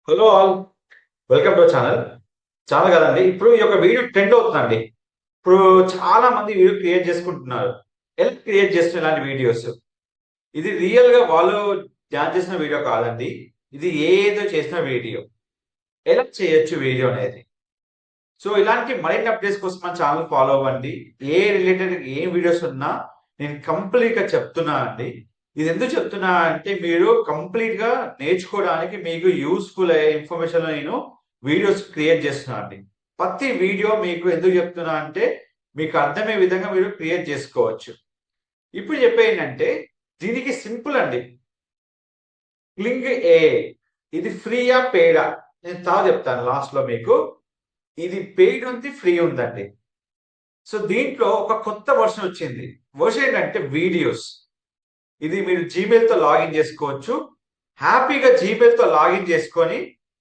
Hello all, welcome to channel. Channel కదండి, ఇప్పుడు ఈ యొక్క వీడియో ట్రెండ్ అవుతుందండి. ఇప్పుడు చాలా మంది వీడియో క్రియేట్ చేసుకుంటున్నారు. ఎలా క్రియేట్ చేస్తున్నారు ఇలాంటి వీడియోస్? ఇది రియల్ గా వాళ్ళు ధ్యాన్ చేసిన వీడియో కాదండి. ఇది ఏదో చేసిన వీడియో. ఎలా చేయొచ్చు వీడియో అనేది? సో ఇలాంటి మరిన్ని అప్డేట్స్ కోసం మన ఛానల్ ఫాలో అవ్వండి. ఏ రిలేటెడ్ ఏం వీడియోస్ ఉన్నా నేను కంప్లీట్ గా చెప్తున్నా అండి. ఇది ఎందుకు చెప్తున్నా అంటే మీరు కంప్లీట్ గా నేర్చుకోవడానికి మీకు యూస్ఫుల్ అయ్యే ఇన్ఫర్మేషన్ నేను వీడియోస్ క్రియేట్ చేస్తున్నా అండి. ప్రతి వీడియో మీకు ఎందుకు చెప్తున్నా అంటే మీకు అర్థమయ్యే విధంగా మీరు క్రియేట్ చేసుకోవచ్చు. ఇప్పుడు చెప్పేంటంటే దీనికి సింపుల్ అండి. క్లింగ్ ఏ ఇది ఫ్రీయా పేడా నేను చెప్తాను లాస్ట్ లో మీకు. ఇది పెయిడ్ ఉంది, ఫ్రీ ఉందండి. సో దీంట్లో ఒక కొత్త వర్షన్ వచ్చింది. వర్షన్ ఏంటంటే వీడియోస్. ఇది మీరు జీమెయిల్ తో లాగిన్ చేసుకోవచ్చు. హ్యాపీగా జీమెయిల్ తో లాగిన్ చేసుకొని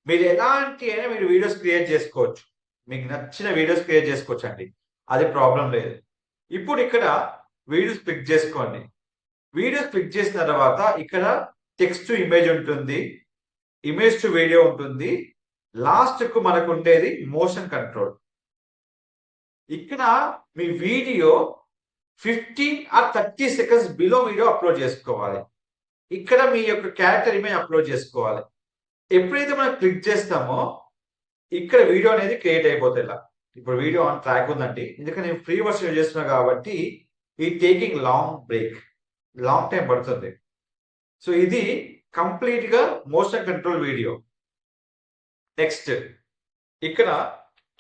మీరు ఎలాంటి అయినా మీరు వీడియోస్ క్రియేట్ చేసుకోవచ్చు. మీకు నచ్చిన వీడియోస్ క్రియేట్ చేసుకోవచ్చు అండి. అది ప్రాబ్లం లేదు. ఇప్పుడు ఇక్కడ వీడియోస్ క్లిక్ చేసుకోండి. వీడియోస్ క్లిక్ చేసిన తర్వాత ఇక్కడ టెక్స్ట్ టు ఇమేజ్ ఉంటుంది, ఇమేజ్ టు వీడియో ఉంటుంది. లాస్ట్ కు మనకు ఉండేది మోషన్ కంట్రోల్. ఇక్కడ మీ video 15 or 30 seconds below video upload చేసుకోవాలి. ఇక్కడ మీ యొక్క క్యారెక్టర్ ఇమేజ్ అప్లోడ్ చేసుకోవాలి. ఎప్పుడైతే మనం క్లిక్ చేస్తామో ఇక్కడ వీడియో అనేది క్రియేట్ అయిపోతుంది. ఇలా ఇప్పుడు వీడియో ఆన్ ట్రాక్ ఉందండి. ఎందుకంటే నేను ఫ్రీ వర్షన్ యూజ్ చేస్తున్నా కాబట్టి ఈ taking long break, long time పడుతుంది. సో ఇది కంప్లీట్ గా మోషన్ కంట్రోల్ వీడియో. నెక్స్ట్ ఇక్కడ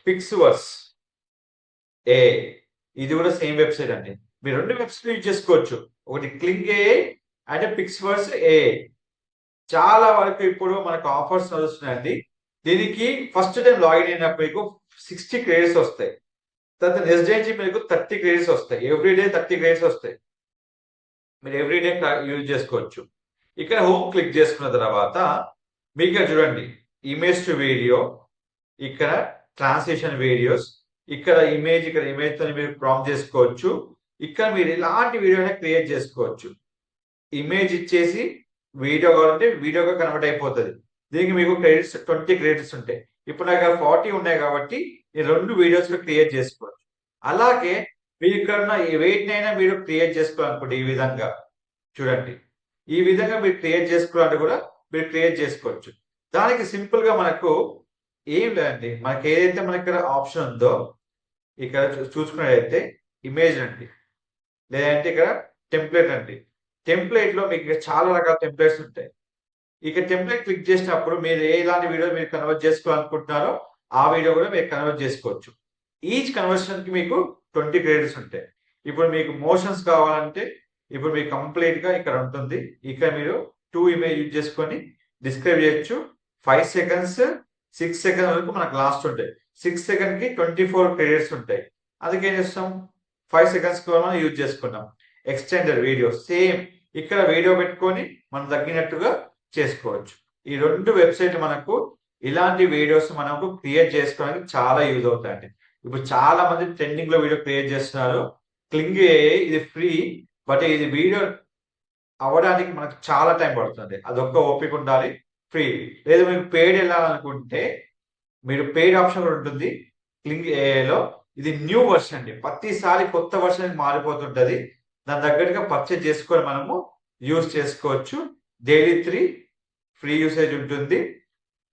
పిక్స్వర్స్ ఏ, ఇది కూడా సేమ్ వెబ్సైట్ అండి. మీరు రెండు వెబ్సైట్ యూజ్ చేసుకోవచ్చు. ఒకటి క్లింగ్ ఏ అంటే పిక్స్వర్స్ ఏ. చాలా వరకు ఇప్పుడు మనకు ఆఫర్స్ నడుస్తున్నాయండి. దీనికి ఫస్ట్ టైం లాగిన్ అయినప్పుడు మీకు 60 క్రెడిట్స్ వస్తాయి. తర్వాత నెక్స్ట్ డే నుంచి మీకు 30 క్రెడిట్స్ వస్తాయి. ఎవ్రీడే 30 క్రెడిట్స్ వస్తాయి. మీరు ఎవ్రీడే యూజ్ చేసుకోవచ్చు. ఇక్కడ హోమ్ క్లిక్ చేసుకున్న తర్వాత మీకు చూడండి ఇమేజ్ టు వీడియో, ఇక్కడ ట్రాన్స్లేషన్ వీడియోస్, ఇక్కడ ఇమేజ్ తో మీరు ప్రాంప్ట్ చేసుకోవచ్చు. ఇక్కడ మీరు ఇలాంటి వీడియోని క్రియేట్ చేసుకోవచ్చు. ఇమేజ్ ఇచ్చేసి వీడియో కావాలంటే వీడియోగా కన్వర్ట్ అయిపోతుంది. దీనికి మీకు క్రెడిట్స్ 20 క్రెడిట్స్ ఉంటాయి. ఇప్పుడు నాకు 40 ఉన్నాయి కాబట్టి ఈ రెండు వీడియోస్ క్రియేట్ చేసుకోవచ్చు. అలాగే మీరు ఇక్కడ ఉన్న వెయిట్నైనా మీరు క్రియేట్ చేసుకోవాలనుకోండి. ఈ విధంగా చూడండి, ఈ విధంగా మీరు క్రియేట్ చేసుకోవాలంటే కూడా మీరు క్రియేట్ చేసుకోవచ్చు. దానికి సింపుల్ గా మనకు ఏం లేదండి, మనకి ఏదైతే మన ఇక్కడ ఆప్షన్ ఉందో ఇక్కడ చూసుకున్నట్లయితే ఇమేజ్ అండి, లేదంటే ఇక్కడ టెంప్లెట్ అండి. టెంప్లెట్ లో మీకు చాలా రకాల టెంప్లెట్స్ ఉంటాయి. ఇక టెంప్లెట్ క్లిక్ చేసినప్పుడు మీరు ఎలాంటి వీడియో మీరు కన్వర్ట్ చేసుకోవాలనుకుంటున్నారో ఆ వీడియో కూడా మీరు కన్వర్ట్ చేసుకోవచ్చు. ఈచ్ కన్వర్షన్ కి మీకు 20 క్రెడిట్స్ ఉంటాయి. ఇప్పుడు మీకు మోషన్స్ కావాలంటే ఇప్పుడు మీకు కంప్లీట్ గా ఇక్కడ ఉంటుంది. ఇక్కడ మీరు 2 ఇమేజ్ యూజ్ చేసుకొని డిస్క్రైబ్ చేయొచ్చు. 5 సెకండ్స్ 6 సెకండ్ వరకు మనకు లాస్ట్ ఉంటాయి. 6 సెకండ్ కి 24 క్రెడిట్స్ ఉంటాయి. అందుకే ఏం చేస్తాం, 5 సెకండ్స్ మనం యూజ్ చేసుకున్నాం. ఎక్స్టెండెడ్ వీడియో సేమ్ ఇక్కడ వీడియో పెట్టుకొని మనం తగ్గినట్టుగా చేసుకోవచ్చు. ఈ రెండు వెబ్సైట్ మనకు ఇలాంటి వీడియోస్ మనకు క్రియేట్ చేసుకోవడానికి చాలా యూజ్ అవుతాయండి. ఇప్పుడు చాలా మంది ట్రెండింగ్ లో వీడియో క్రియేట్ చేస్తున్నారు. క్లింగ్ ఇది ఫ్రీ, బట్ ఇది వీడియో అవ్వడానికి మనకు చాలా టైం పడుతుంది. అదొక్క ఓపిక ఉండాలి. ఫ్రీ లేదా మీకు పెయిడ్ వెళ్ళాలనుకుంటే మీరు పెయిడ్ ఆప్షన్ కూడా ఉంటుంది క్లింగ్ ఏలో. ఇది న్యూ వర్షన్ అండి. ప్రతిసారి కొత్త వర్షన్ మారిపోతుంటది. దాని దగ్గరగా పర్చేజ్ చేసుకొని మనము యూజ్ చేసుకోవచ్చు. డైలీ 3 ఫ్రీ యూసేజ్ ఉంటుంది.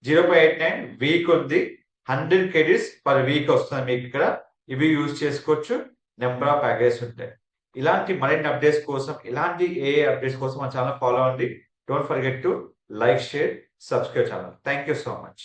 0.89 వీక్ ఉంది. 100 క్రెడిట్స్ పర్ వీక్ వస్తుంది మీకు ఇక్కడ. ఇవి యూజ్ చేసుకోవచ్చు. నెంబర్ ఆఫ్ ప్యాకేజెస్ ఉంటాయి. ఇలాంటి మరిన్ని అప్డేట్స్ కోసం, ఇలాంటి ఏ అప్డేట్స్ కోసం మన ఛానల్ ఫాలో అవ్వండి. Don't forget to like, share, subscribe channel. Thank you so much.